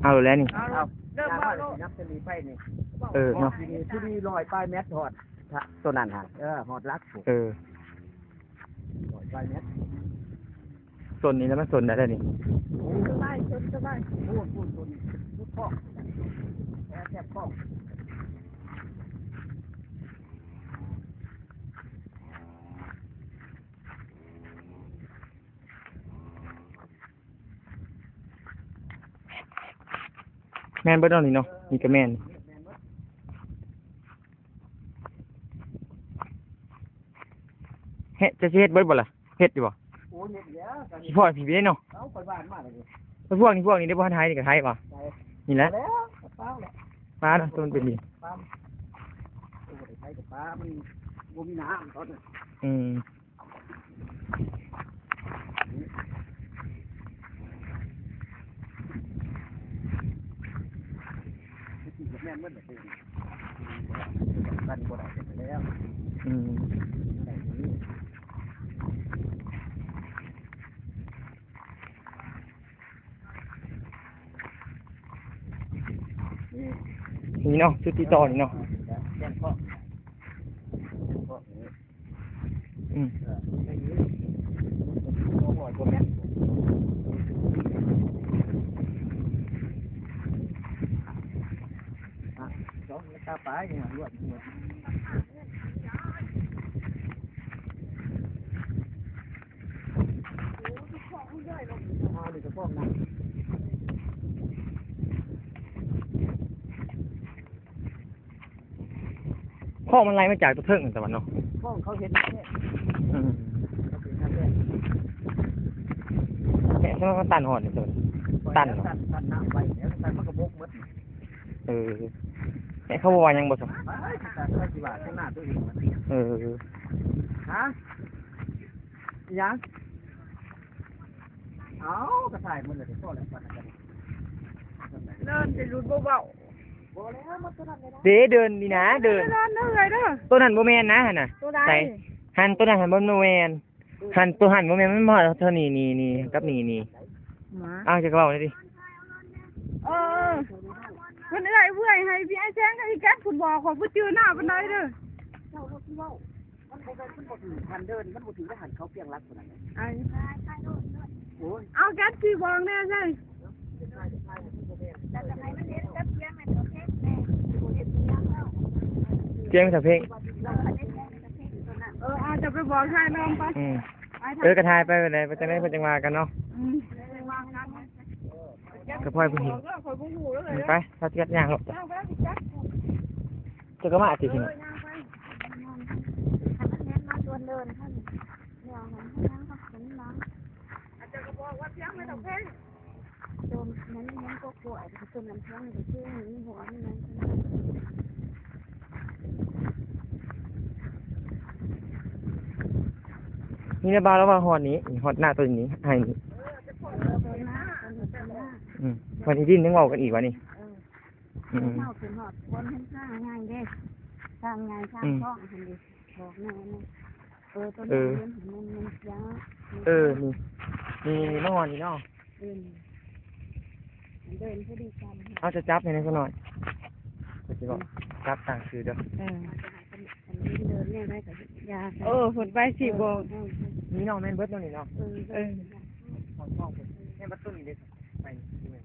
เอาแล้วนี่ เอาเริ่มเอานับจะมีไปนี่ เนาะ ที่นี่ลอยปลายเม็ดหอดตัวนั้นฮะหอดรักลอยปลายเม็ด ส่วนนี้แล้วมันส่วนได้นี่ สบายสบายพูดลูกพ่อแซ่บพ่อแม่นเบิดเอานี่เนาะนี่ก็แม่นเฮ็ดจะสิเฮ็ดเบิดบ่ล่ะเฮ็ดอยู่บ่ โอ้เนี่ยเดี๋ยว สิพ่อพี่ไปได้เนาะ เอาไปบ้านมาเลย พวกนี้ได้บ่ทันไทยนี่ก็ไทยป่ะนี่แหละ แล้วป้าแล้ว ฟ้าเนาะตัวมันเป็นนี่ ป้าโอ้ยใช้กับป้ามันบ่มีน้ำตอนนี้ อืม ที่กับแม่เมื่อไหร่กันบ่ได้ไปแล้ว อืมนี่เนาะชุดที่ต่อนี่เนาะ แจ้งพ่อ อืม สองตาปลายเนี่ยรวดเอาดิกระพงนะ ข้อมันไล่มาจากตัวเทิงแต่วันเนาะ พ่อเขาเห็นแค่ อืม เขาเป็นแค่ แค่ใช่ไหมมันตันหอดนี่ตัวตันเนาะ ตันน้ำไปแล้วตันมันก็บกหมด แค่เขาบอกว่ายังบ่สม ไปตันกี่บาทข้างหน้าตัวเอง ฮะยังเอากระถ่ายมันเลยพ่อแล้วปันกันเดินไปรุดเบาๆบ่แล้วมันตัวนั้นเลย เดินนี่นะเดิน เดินเลยเด้อ ตัวนั้นบ่แม่นนะหั่นน่ะ ตัวใด ใส่หันตัวนั้นหันบ่แม่นหันตัวหันบ่แม่นมันมาเท่านี่กับนี่ หมา อ้าวจะกระเป๋าเลยดิ คนอะไรเบื่อให้พี่ไอ้แจ้งไอ้แก๊สคุณบอกขอผู้จือหน้าเป็นไรเด้อเจ้าพี่เว้ามันบ่เป็นบ่ถือหันเดินมันบ่ถือได้หันเขาเพียงรักคนนั้นไอ้โอ้ยเอาแก๊สพี่บอกแน่ใช่แต่ทำไมมันเห็นกับเพียงมันเห็นแน่บ่เห็นเพียงแล้ว เจียงสักเพลง อาจจะไปบอกใครน้องไป กระทายไปเลยไปจังได๋เพิ่นจังมากันเนาะก็พ่อยเพิ่นเห็นไปถ้าสิกัดย่างหรอกจะก็มาสิทีนี้ นี่นะบ้าแล้วว่าฮอดนี้ฮอดหน้าตัวนี้ให้นี่วันที่ดินยังเว้ากันอีกวะนี่ เมาถึงหอดคนทั้งข้างง่ายเด้สร้างงานสร้างช่องคนดีบอกแม่นะตัวนี้มันยังนี่น้องนี่เนาะ เดินพอดีกัน เอาจะจับให้หน่อยหน่อยจะบอกจับต่างคือเด้อ เดินเนี่ยได้กับยา ฝนไปสิบอก นี่น้องแม่นเบิดน้องนี่เนาะ ห้องแม่ประตูนี่เด้ไปนี่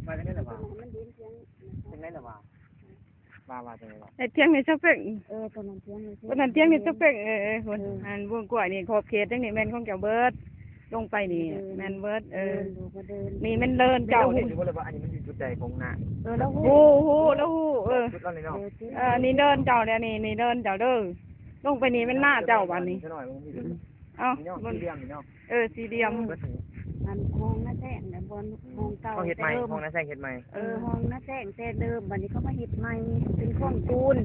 มาได้หรือเปล่าเป็นได้หรือเปล่าว่าจังได๋วะ ไอ้เที่ยงนี่สเปก ตอนนั้นเที่ยงเลย วันนั้นเที่ยงนี่สเปกคนอันวงกล้วยนี่ขอบเขตจังนี่แม่นของเจ้าเบิดลงไปนี่แม่นเบิดนี่มันเลิน เจ้า เจ้า เห็นอยู่บ่เลยว่าอันนี้มันอยู่จุดใดของหน้า แล้ว โอ้โหแล้วจุดนั้นเลยเนาะ นี่เดินเจ้าแล้วนี่เดินเจ้าเด้อลงไปนี่มันหน้าเจ้าบัดนี้ ซะหน่อยมันมี เอ้า นี่เนาะสี่เหลี่ยมนี่เนาะ สี่เหลี่ยม มันห้องน้าแจ้งบนห้องเก่า ห้องเฮ็ดใหม่ห้องน้าแซงเฮ็ดใหม่ ห้องน้าแจ้งแต่เดิมวันนี้เขามาเฮ็ดใหม่เป็นข้องปูน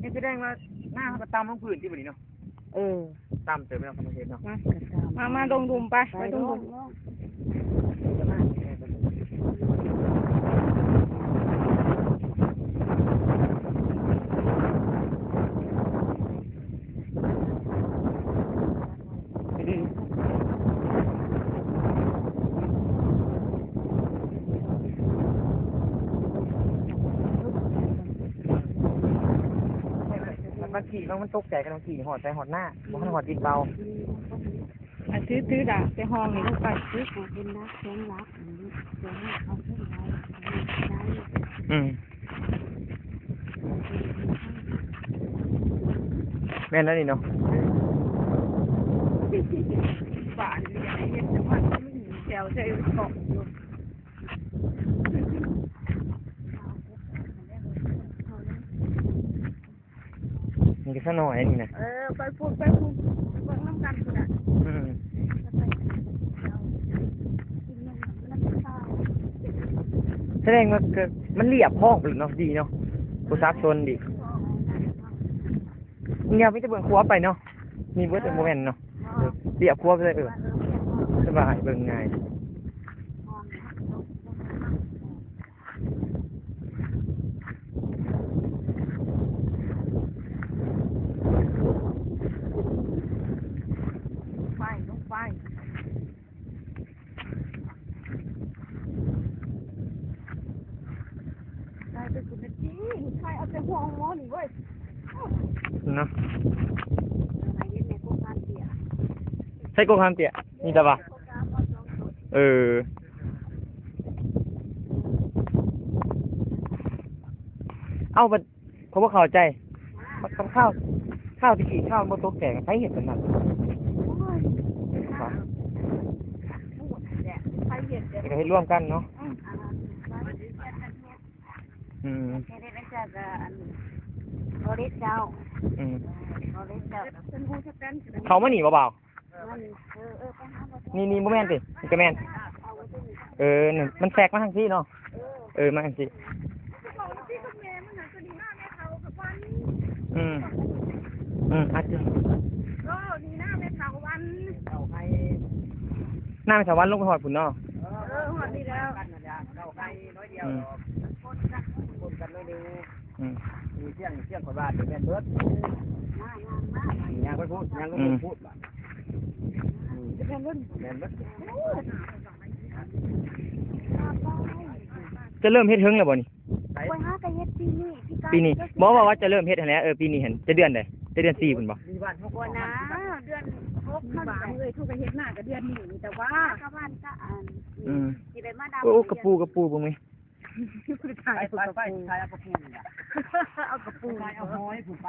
นี่แสดงว่าหน้าเขาก็ตามท้องพื้นที่บ่นี่เนาะตามเติมไปเนาะคำเฮ็ดเนาะ มาลงดุมไปไปลงดุม ขี่น้องมันตกใจกันน้องขี่หอดใจหอดหน้าบ่ทันหอดดินเบา ถือดาบไปห้องนี่ลงไป ซื้อของเป็นนักแข้งรักอันนี้เดี๋ยวให้เอาขึ้นไว้ได้ อืมแม่นแล้วนี่เนาะ บ้านนี่ยังเห็นแต่ว่าแถวใจเกาะอยู่ นี่ก็ซะหน่อยนี่นะ ไปพูดเบิ่งน้ำกันพุ่นน่ะ อืมแสดงว่าเกิดมันเรียบห้องหรือเนาะดีเนาะประชาชนดีเงียบไม่จะเบิ่งครัวไปเนาะมีเบิร์ดโมเมนต์เนาะเรียบครัวไปเลยสบายเบิ่งง่ายลงไปได้ไปสุดนาทีใครเอาแต่ห่วงหมอนี่เว้ย เนาะ ไอ้เด็กในโครงการเสีย ใช่กงคำเตี้ยนี่ตาบะเอาบัดเขาบ่เข้าใจข้าวที่กินข้าวบ่ตกแก่ใครเห็นกันนั่นครับ ใครเห็น ก็ให้ร่วมกันเนาะอืม เด็กในจากโรลิสเจ้า อืม โรลิสเจ้า เป็นผู้ชักกัน เขามาหนีเบา มันไปหาบ่ ๆนี่บ่แม่นสินี่ก็แม่นนี่มันแทรกมาทางที่เนาะมาทางที่อาจจะ ดีหน้าแม่เฒ่าวัน หน้าไปถาวันลงไปหอดผุนเนาะ หอดดีแล้ว อืม คนกันเลยดู อืม มีเสียงกว่าบ้านเป็นแม่เบิร์ดยางไปพูดยางก็พูดบ้าน จะเป็นรุ่น แม่เบิร์ด จะเริ่มเฮ็ดเฮิงแล้วบ่นี่ ไปหากระเฮ็ดปีนี้ ปีนี้บอกว่าจะเริ่มเฮ็ดหั่นแหละปีนี้เห็นจะเดือนใดจะเดือน4พุ่นบ่ มีบ้านเขา บัวนะเดือน6 บางเลยทุกไปเฮ็ดหน้ากับเดือนนี้แต่ว่า ก็บ้านก็อืม สิได้มาดำ โอ้กระปูเบิ่งมั้ย ไปชายเอากระปูเนี่ย เอากระปู ชายเอาหอยผูกไป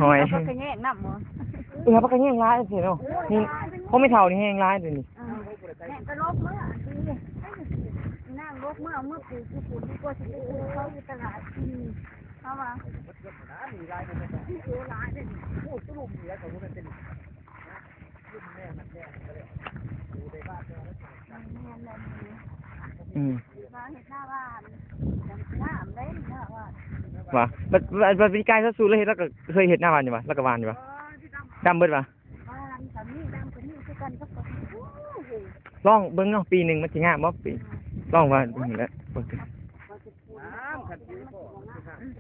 หอย ก็กระแยกน้ำหมอ พักกันแห้งร้ายสิเนาะนี่เขาไม่เท่านี่แห้งร้ายตัวนี้ แม่ก็ลบเมื่อนั่งลบเมื่อปูคือปูดีกว่าสิปูเขาอยู่ตลาดเข้ามา มีลายเป็นแบบนี้ลายเป็นพูดตุ้มเหนือของมันเป็นรุ่นแม่มันแม่ก็เลยดูในบ้านเนี่ย อืม มาเห็ดหน้าบ้านน้ำเล่นหน้าบ้าน ว่าบัดปีกายซะสู้เลยเฮ็ดแล้วก็เคยเฮ็ดหน้าบ้านอยู่บ่แล้วก็หวานอยู่บ่ดำเบิดบ่ บ้านกับนี่ดำกับนี่คือกันก็ปกติ ลองเบิ่งเนาะปีนึงมันสิงามบ่ปีลองว่าดูแหละ ขัดยิ้มก็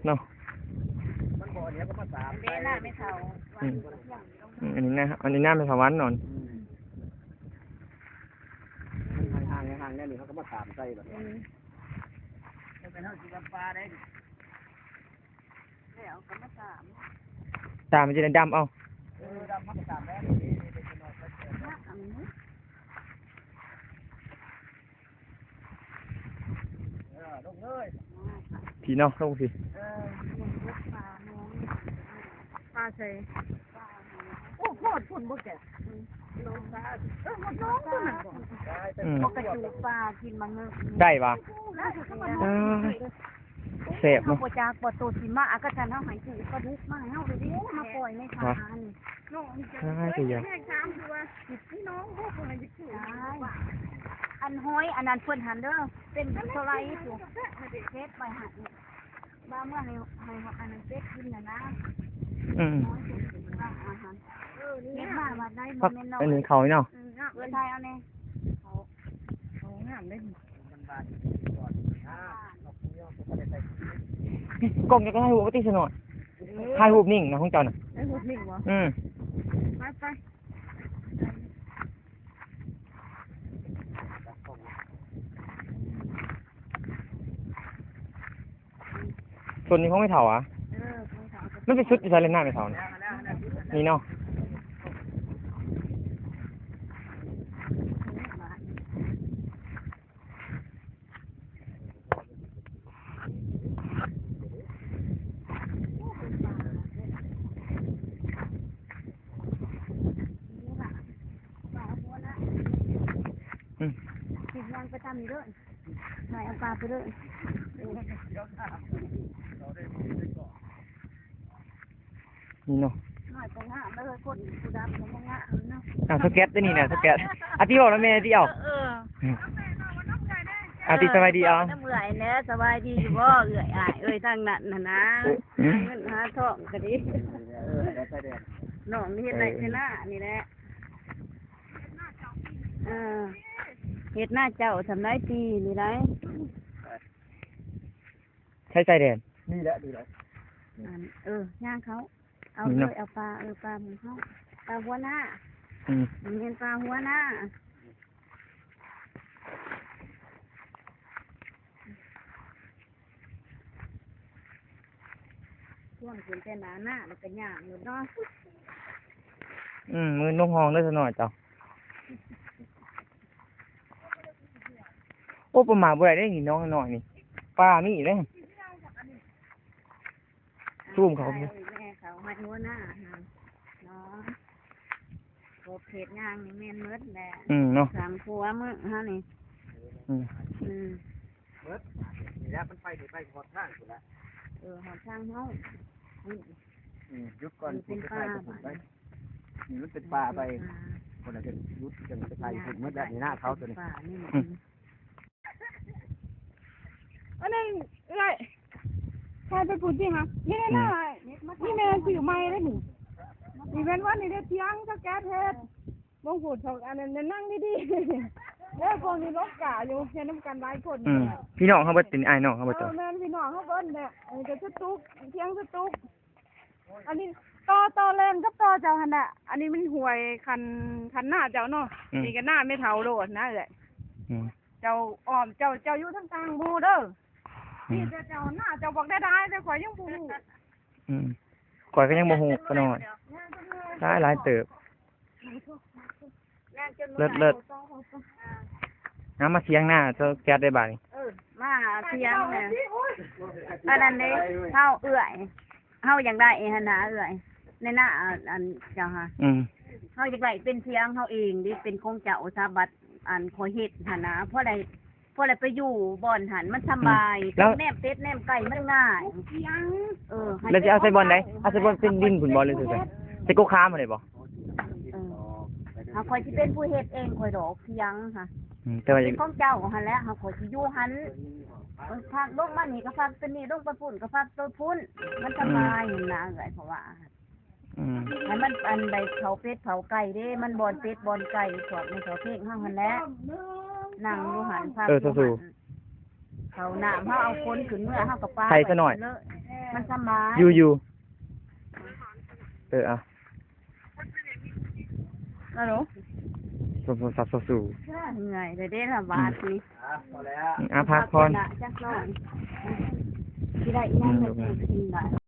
เนาะ มันบ่อเนี้ยก็มาสาม เบน่าไม่เท่า อันนี้นะอันนี้น่าเป็นสวรรค์นอน ห่างเนี่ยนี่เขาก็มาสามใจแบบนี้เป็นเท่ากับปลาได้ แล้วก็มาสาม ตามันจะดำเอา ดำมันก็สามแล้ว อันนี้ ลงเลย พี่เนาะลงสิ ปลาใส่โอ้โหผลบ่แก่มันน้องคนนั้นบ่ ปกติปลากินมังเงือก ได้ป่ะเสพ เนาะ เนาะ ปจากปตูสิมาอากาศเฮาหายถือก็ดุกมาเฮาดิมาปล่อยในทาน น้องจะ ใช่ตัวเดียว แม่ถามคือว่าพี่น้องพวกคนไหนจะคือ อันห้อยอันนั้นเพิ่นหันเด้อเป็นเท่าไรอยู่เฮ็ดไปหันบ้าเมื่อให้อันนั้นเป็ดกินน่ะนะ อืม อาหารเฮ็ดมาว่าได้ พั บ่ ก แม่นเนาะ อันนี้เขาเนาะ เพิ่นไทยเอาแน่ เขางามได้ กล้องจะก็ให้หูปกติสนอดถ่ายรูปนิ่งนะของเจ้าน่ะ ไอ้พวกนิ่งวะ อืม ไป ส่วนนี้เขาไม่เท่าอ่ะมันเป็นชุดที่ใช้เล่นหน้าไม่เท่านะ แล้ว นี่เนาะอืม สิวางไปทำเด้อหน่อยเอาปลาไปเด้อ นี่เนาะ หน่อยไปหาไม่เคยคนผู้ดำเขาบอกว่าเนาะ สเก็ตด้วยนี่นะสเก็ตที่บอกแล้วแม่ที่เอาที่สบายดีเอา น้ำเอื่อยเนื้อสบายดีอยู่บ่เอื่อยอ้ายเอ้ยทางนั้นนะเงินหาทองก็ดีน้องนี่เฮ็ดไรชนะนี่แหละเฮ็ดหน้าเจ้าทำได้ปีนี่ได้ ใช้ใจแดน นี่แหละนี่แหละ ย่างเขาเอาเลยเอาปลาปลาของเขาปลาหัวหน้า อืม มันเป็นปลาหัวหน้าช่วงเป็นแต่หนาแล้วก็ย่างหมดเนาะ มือนุ่งห้องได้สักหน่อยเจ้าโอ้ประมาณบ่ได้นี่น้องหน่อยนี่ป้ามีเลยซูมเขา แม่เขามาหัวหน้าเนาะโอเคย่างนี่แม่นมืดแหละ เนาะ สามขัวมือฮะนี่ นี่แหละมันไปนี่ไปหอดข้างกูละ หอช่างเฮา ยุดก่อนคุณจะไปจะถูกไปนี่มันเป็นปลาไปคนละจะยุดจะไปถูกเมื่อได้หน้าเขาตัวนี้ อันนี้อะไรใครไปพูดจริงฮะนี่แน่นี่แม่สื่อไม่ได้หนิอีเวนต์วันนี้ได้เที่ยงสแกนเฮ็ดบ่พูดสองอันนั้นนั่งดีๆแล้วพวกนี้รถกะอยู่เฮ็ดน้ำกันหลายคน พี่น้องเขาบ่ตินอ้ายน้องเขาบ่เจ้า แม่นพี่น้องเขาเบิ้นเนี่ยอันนี้ก็สตุ๊กเที่ยงสตุ๊กอันนี้ต่อเลนกับต่อเจ้าหั่นน่ะอันนี้มันห่วยคันหน้าเจ้าเนาะนี่ก็หน้าไม่เท่าโลดนะเอ้ยเจ้าอ้อมเจ้าอยู่ทางกลางบูเด้อนี่เจ้าหน้าเจ้าบอกได้แต่ข่อยยังบ่ฮู้ ก่อยก็ยังบ่ฮู้ก็น้อยหลายเติบเลิศน้ำมาเสียงหน้าเจ้าแก๊สได้บาดนี่ มาเพียงเนี่ยอันนั้นเด้เฮาเอื่อยเฮาอย่างได้หั่นน่ะเอื่อยในหน้าอันเจ้าค่ะเฮาอยากได้เป็นเพียงเฮาเองดิเป็นของเจ้าสาบัดอันขอเฮ็ดหั่นน่ะเพราะอะไรไปอยู่บ่อนหันมันสบายแนมเป็ดแนมไก่มันง่ายแล้วจะเอาใส่บอลไหนเอาใส่บอลเป็นดินขุนบอลเลยสิใส่โกคามาเลยบ่ เขาคอยที่เป็นผู้เฮ็ดเองคอยดอกเพียงค่ะ แต่ว่า ของเจ้าหันแล้วเขาคอยที่อยู่หันพักลงมานี่ก็พักเป็นนี่ลงไปพุ่นก็พักตัวพุ่นมันสบายนะเอ้ยเพราะว่าให้มันอันใดเผาเป็ดเผาไก่เด้มันบอลเป็ดบอลไก่สวดในเสาเพ่งห้างหันแล้วนั่งดูหันพักเขาหนามเขาเอาคนขึ้นเมื่อเขากับปลาใส่ซะหน่อยมันสบายอยู่อ่ะฮัลโหลสู้เหนื่อยเลยเด้ละบาทนี่พักผ่อนจักหน่อยที่ได้ยังไม่กินได้